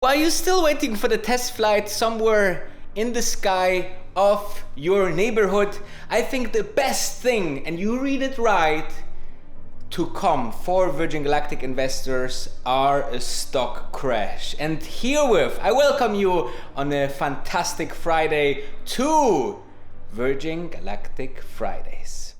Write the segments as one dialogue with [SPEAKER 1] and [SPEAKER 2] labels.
[SPEAKER 1] While you're still waiting for the test flight somewhere in the sky of your neighborhood, I think the best thing, and you read it right, to come for Virgin Galactic investors are a stock crash. And herewith, I welcome you on a fantastic Friday to Virgin Galactic Fridays.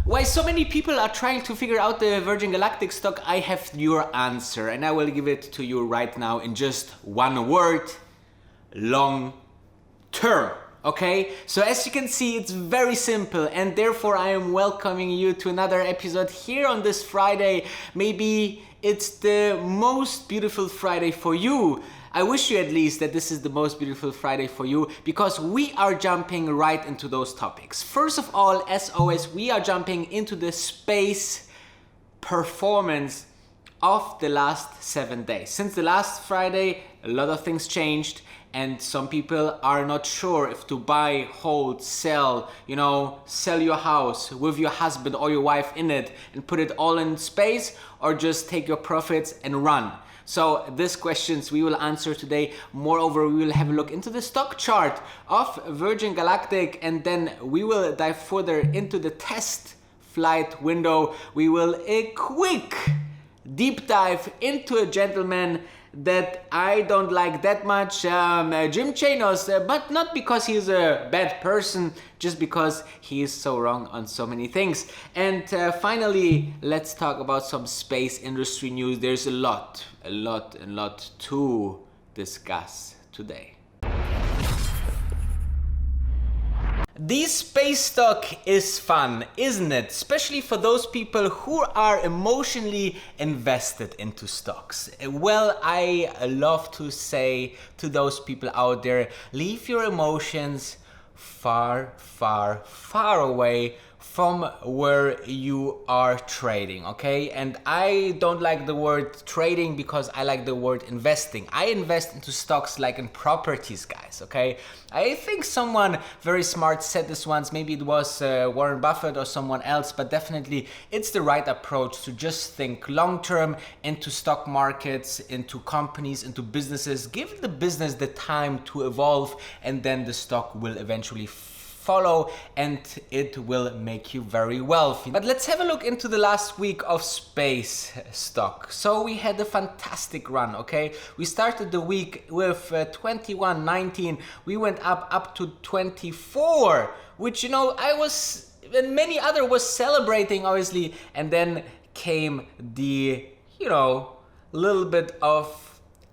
[SPEAKER 1] Why so many people are trying to figure out the Virgin Galactic stock, I have your answer, and I will give it to you right now in just one word: long term. Okay, so as you can see, it's very simple, and therefore I am welcoming you to another episode here on this Friday. Maybe it's the most beautiful Friday for you. I wish you at least that this is the most beautiful Friday for you, because we are jumping right into those topics. First of all, as always, we are jumping into the space performance of the last 7 days. Since the last Friday, a lot of things changed, and some people are not sure if to buy, hold, sell, sell your house with your husband or your wife in it and put it all in space, or just take your profits and run. So these questions we will answer today. Moreover, we will have a look into the stock chart of Virgin Galactic, and then we will dive further into the test flight window. We will a quick deep dive into a gentleman that I don't like that much, Jim Chanos, but not because he's a bad person, just because he is so wrong on so many things. And finally, let's talk about some space industry news. There's a lot to discuss today. The space stock is fun, isn't it? Especially for those people who are emotionally invested into stocks. Well, I love to say to those people out there, leave your emotions far, far, far away from where you are trading, okay? And I don't like the word trading because I like the word investing. I invest into stocks like in properties, guys, okay? I think someone very smart said this once, maybe it was Warren Buffett or someone else, but definitely it's the right approach to just think long-term into stock markets, into companies, into businesses. Give the business the time to evolve, and then the stock will eventually follow, and it will make you very wealthy. But let's have a look into the last week of space stock. So we had a fantastic run, okay? We started the week with 21.19. We went up to 24, which, I was, and many other was celebrating, obviously. And then came the, little bit of,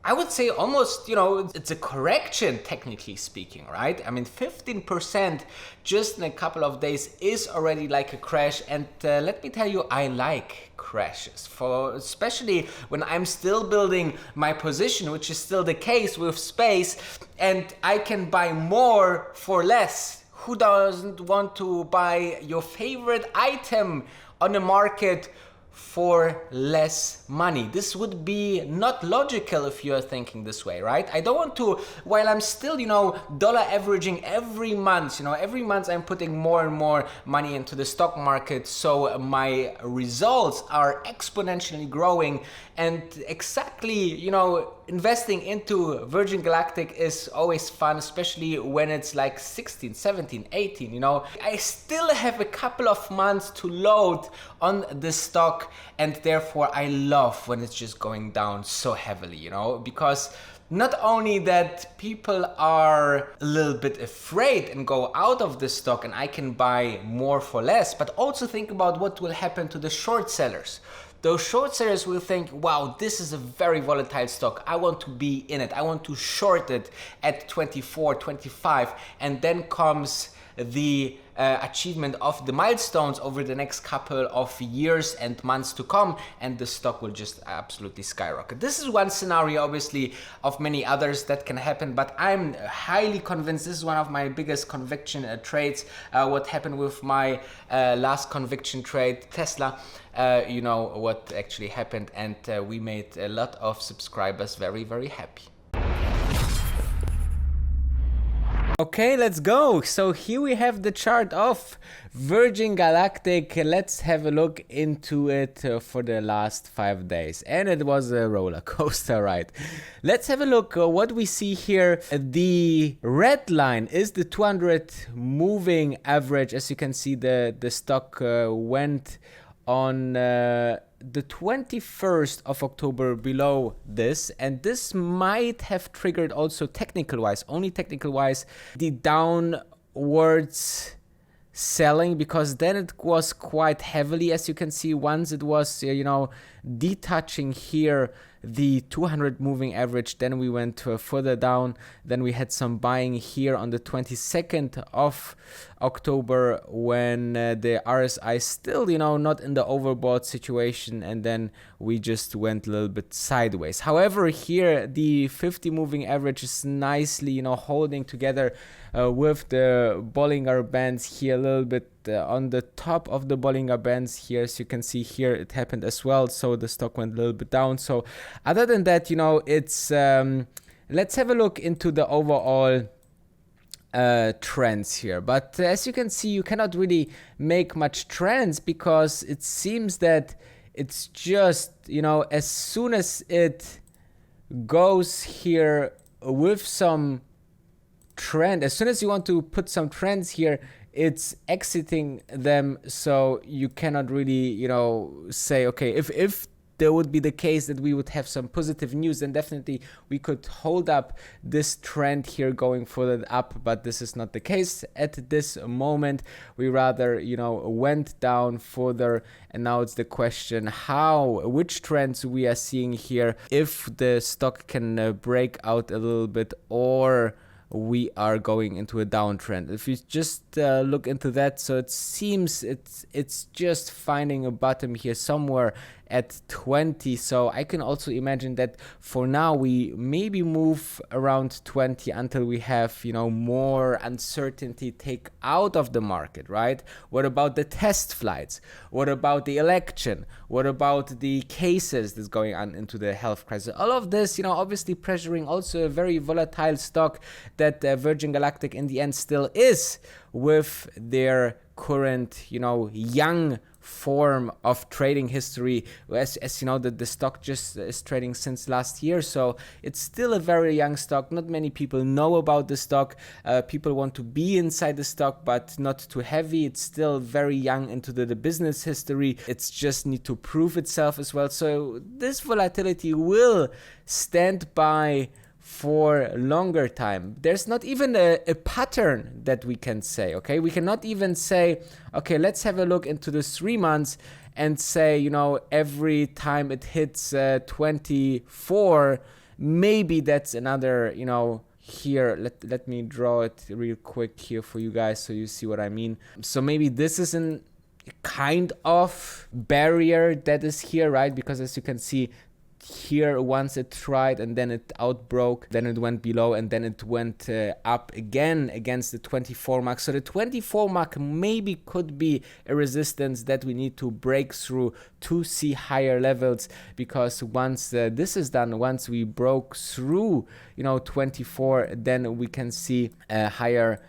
[SPEAKER 1] I would say almost, it's a correction, technically speaking, right? I mean, 15% just in a couple of days is already like a crash. And let me tell you, I like crashes, especially when I'm still building my position, which is still the case with space, and I can buy more for less. Who doesn't want to buy your favorite item on the market for less money? This would be not logical if you are thinking this way, right? I don't want to, while I'm still, dollar averaging every month, every month I'm putting more and more money into the stock market, so my results are exponentially growing. And exactly, investing into Virgin Galactic is always fun, especially when it's like 16, 17, 18, I still have a couple of months to load on the stock, and therefore I love when it's just going down so heavily, because not only that people are a little bit afraid and go out of the stock and I can buy more for less, but also think about what will happen to the short sellers. Those short sellers will think, wow, this is a very volatile stock. I want to be in it. I want to short it at 24, 25. And then comes the achievement of the milestones over the next couple of years and months to come, and the stock will just absolutely skyrocket. This is one scenario, obviously, of many others that can happen, but I'm highly convinced this is one of my biggest conviction trades. What happened with my last conviction trade, Tesla, you know what actually happened, and we made a lot of subscribers very, very happy. Okay, let's go. So here we have the chart of Virgin Galactic. Let's have a look into it for the last 5 days. And it was a roller coaster ride. Let's have a look what we see here. The red line is the 200 moving average. As you can see, the stock went on the 21st of October below this, and this might have triggered also technical wise, only technical wise, the downwards selling, because then it was quite heavily, as you can see. Once it was you know, detaching here the 200 moving average, then we went further down. Then we had some buying here on the 22nd of October when the RSI still, you know, not in the overbought situation, and then we just went a little bit sideways. However, here the 50 moving average is nicely, you know, holding together with the Bollinger Bands here a little bit on the top of the Bollinger Bands here. As you can see here, it happened as well, so the stock went a little bit down. So other than that, you know, it's let's have a look into the overall trends here. But as you can see, you cannot really make much trends, because it seems that it's just, you know, as soon as it goes here with some trend, as soon as you want to put some trends here, it's exiting them. So you cannot really, you know, say, okay, if there would be the case that we would have some positive news, then definitely we could hold up this trend here going further up, but this is not the case at this moment. We rather, you know, went down further, and now it's the question which trends we are seeing here, if the stock can break out a little bit, or we are going into a downtrend. If you just look into that, so it seems it's just finding a bottom here somewhere at 20. So I can also imagine that for now we maybe move around 20 until we have, you know, more uncertainty take out of the market, right? What about the test flights? What about the election? What about the cases that's going on into the health crisis? All of this, you know, obviously pressuring also a very volatile stock that Virgin Galactic in the end still is, with their current, you know, young form of trading history. As you know, the stock just is trading since last year, so it's still a very young stock. Not many people know about the stock. People want to be inside the stock, but not too heavy. It's still very young into the business history. It's just need to prove itself as well. So this volatility will stand by for longer time. There's not even a pattern that we can say, okay? We cannot even say, okay, let's have a look into the 3 months and say, you know, every time it hits 24, maybe that's another, you know, here, let me draw it real quick here for you guys so you see what I mean. So maybe this is an kind of barrier that is here, right? Because as you can see, here once it tried and then it outbroke, then it went below, and then it went up again against the 24 mark. So the 24 mark maybe could be a resistance that we need to break through to see higher levels, because once this is done, once we broke through, you know, 24, then we can see higher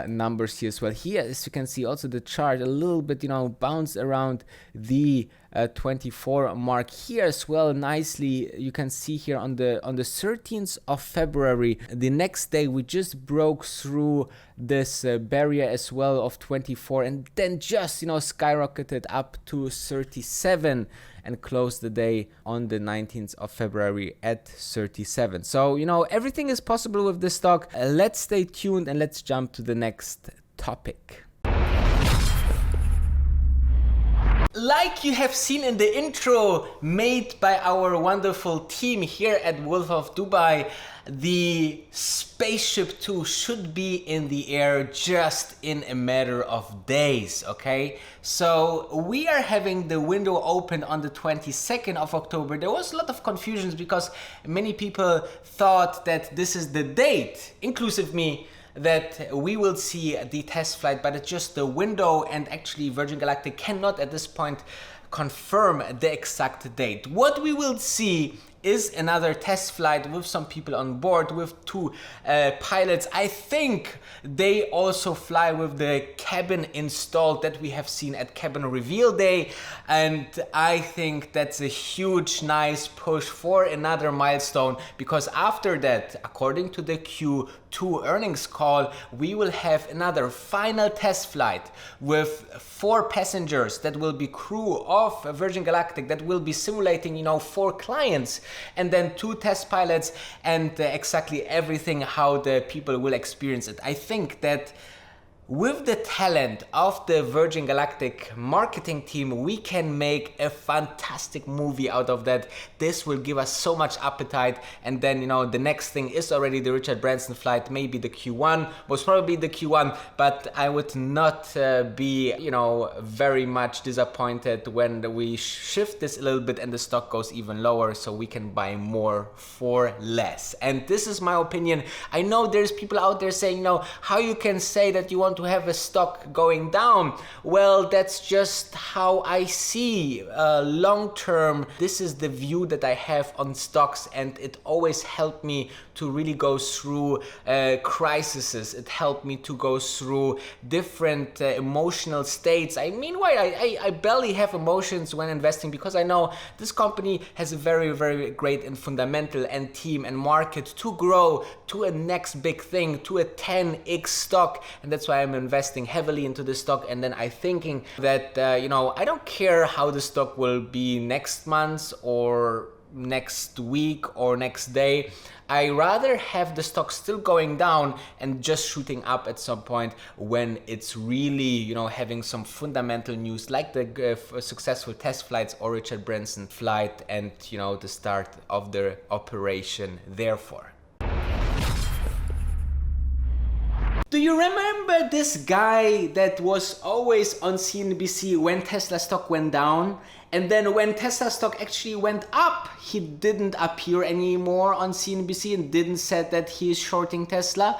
[SPEAKER 1] numbers here as well. Here, as you can see, also the chart a little bit, you know, bounced around the 24 mark here as well nicely. You can see here on the 13th of February, the next day we just broke through this barrier as well of 24, and then just, you know, skyrocketed up to 37 and closed the day on the 19th of February at 37. So, you know, everything is possible with this stock. Let's stay tuned and let's jump to the next topic. like you have seen in the intro made by our wonderful team here at Wolf of Dubai, the Spaceship 2 should be in the air just in a matter of days, okay? So we are having the window open on the 22nd of October. There was a lot of confusions because many people thought that this is the date, inclusive me, that we will see the test flight, but it's just the window, and actually Virgin Galactic cannot at this point confirm the exact date. What we will see is another test flight with some people on board, with two pilots. I think they also fly with the cabin installed that we have seen at cabin reveal day, and I think that's a huge nice push for another milestone, because after that, according to the Q2 earnings call, we will have another final test flight with 4 passengers that will be crew of Virgin Galactic that will be simulating, you know, 4 clients, and then 2 test pilots, and exactly everything how the people will experience it. I think that with the talent of the Virgin Galactic marketing team, we can make a fantastic movie out of that. This will give us so much appetite, and then, you know, the next thing is already the Richard Branson flight, maybe the Q1, most probably the Q1, but I would not be, you know, very much disappointed when we shift this a little bit and the stock goes even lower, so we can buy more for less. And this is my opinion. I know there's people out there saying, you know, how you can say that you want to have a stock going down. Well, that's just how I see long term. This is the view that I have on stocks, and it always helped me to really go through crises. It helped me to go through different emotional states. I mean, I barely have emotions when investing, because I know this company has a very, very great and fundamental and team and market to grow to a next big thing, to a 10x stock, and that's why I'm investing heavily into the stock. And then I'm thinking that you know, I don't care how the stock will be next month or next week or next day. I rather have the stock still going down and just shooting up at some point when it's really, you know, having some fundamental news like the successful test flights or Richard Branson flight, and, you know, the start of the operation therefore. Do you remember this guy that was always on CNBC when Tesla stock went down? And then when Tesla stock actually went up, he didn't appear anymore on CNBC and didn't say that he is shorting Tesla?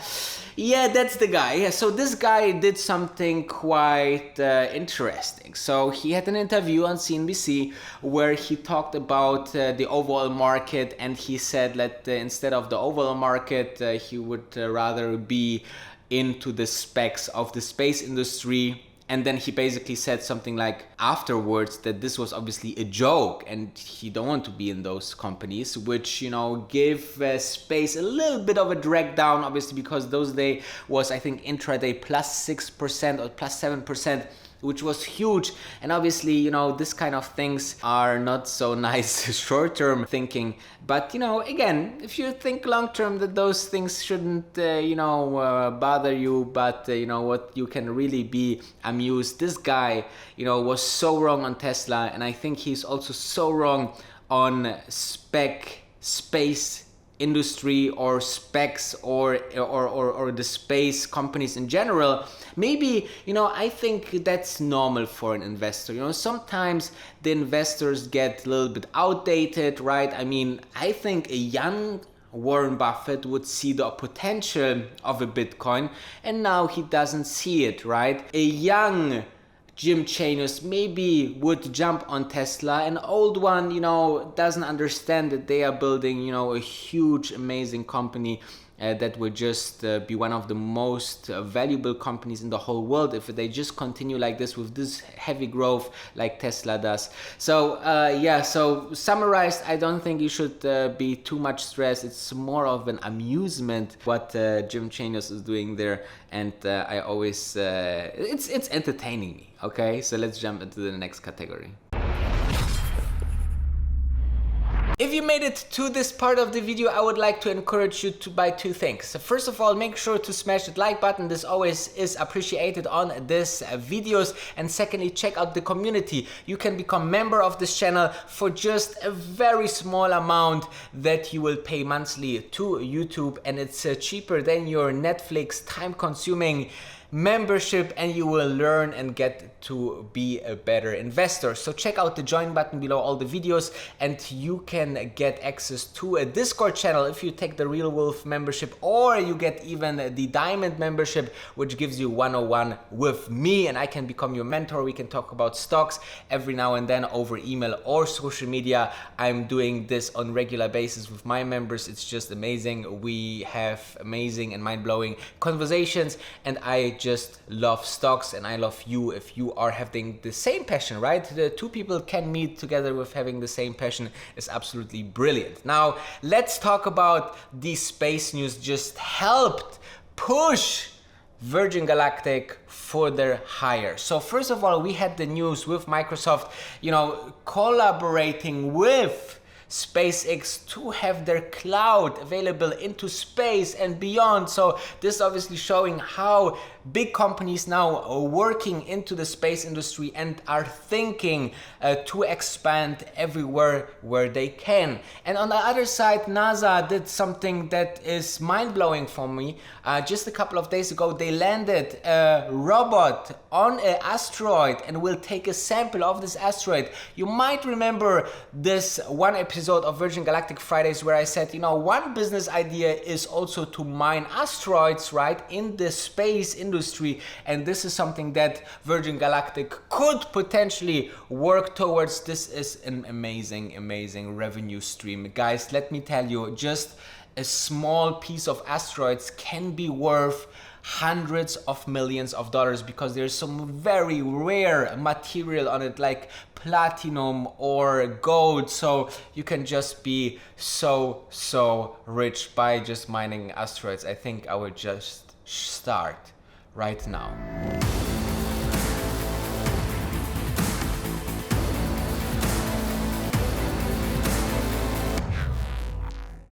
[SPEAKER 1] Yeah, that's the guy. So this guy did something quite interesting. So he had an interview on CNBC where he talked about the overall market, and he said that instead of the overall market, he would rather be into the specs of the space industry. And then he basically said something like afterwards that this was obviously a joke and he don't want to be in those companies, which, you know, give space a little bit of a drag down, obviously, because those day was, I think, intraday plus 6% or plus 7%, which was huge. And obviously, you know, this kind of things are not so nice short-term thinking. But, you know, again, if you think long-term, that those things shouldn't, bother you. But, you know, what you can really be amused. This guy, you know, was so wrong on Tesla. And I think he's also so wrong on space industry or specs or the space companies in general. Maybe, you know, I think that's normal for an investor. You know, sometimes the investors get a little bit outdated, right? I mean, I think a young Warren Buffett would see the potential of a Bitcoin, and now he doesn't see it, right? A young Jim Chanos maybe would jump on Tesla. An old one, you know, doesn't understand that they are building, you know, a huge, amazing company that will just be one of the most valuable companies in the whole world if they just continue like this with this heavy growth like Tesla does. So so summarized, I don't think you should be too much stressed. It's more of an amusement what Jim Chanos is doing there, and I always it's entertaining me. Okay, so let's jump into the next category. If you made it to this part of the video, I would like to encourage you to buy two things. So first of all, make sure to smash that like button. This always is appreciated on this videos. And secondly, check out the community. You can become member of this channel for just a very small amount that you will pay monthly to YouTube, and it's cheaper than your Netflix time-consuming membership, and you will learn and get to be a better investor. So check out the join button below all the videos, and you can get access to a Discord channel if you take the Real Wolf membership, or you get even the Diamond membership, which gives you 101 with me, and I can become your mentor. We can talk about stocks every now and then over email or social media. I'm doing this on regular basis with my members. It's just amazing. We have amazing and mind-blowing conversations, and I just love stocks, and I love you if you are having the same passion, right? The two people can meet together with having the same passion is absolutely brilliant. Now, let's talk about the space news just helped push Virgin Galactic further higher. So first of all, we had the news with Microsoft, collaborating with SpaceX to have their cloud available into space and beyond. So this obviously showing how big companies now are working into the space industry and are thinking to expand everywhere where they can. And on the other side, NASA did something that is mind-blowing for me. Just a couple of days ago, they landed a robot on an asteroid and will take a sample of this asteroid. You might remember this one episode of Virgin Galactic Fridays where I said, one business idea is also to mine asteroids, right, in the space industry, and this is something that Virgin Galactic could potentially work towards. This is an amazing revenue stream. Guys, let me tell you, just a small piece of asteroids can be worth hundreds of millions of dollars because there's some very rare material on it, like platinum or gold. So you can just be so rich by just mining asteroids. I think I would just start right now.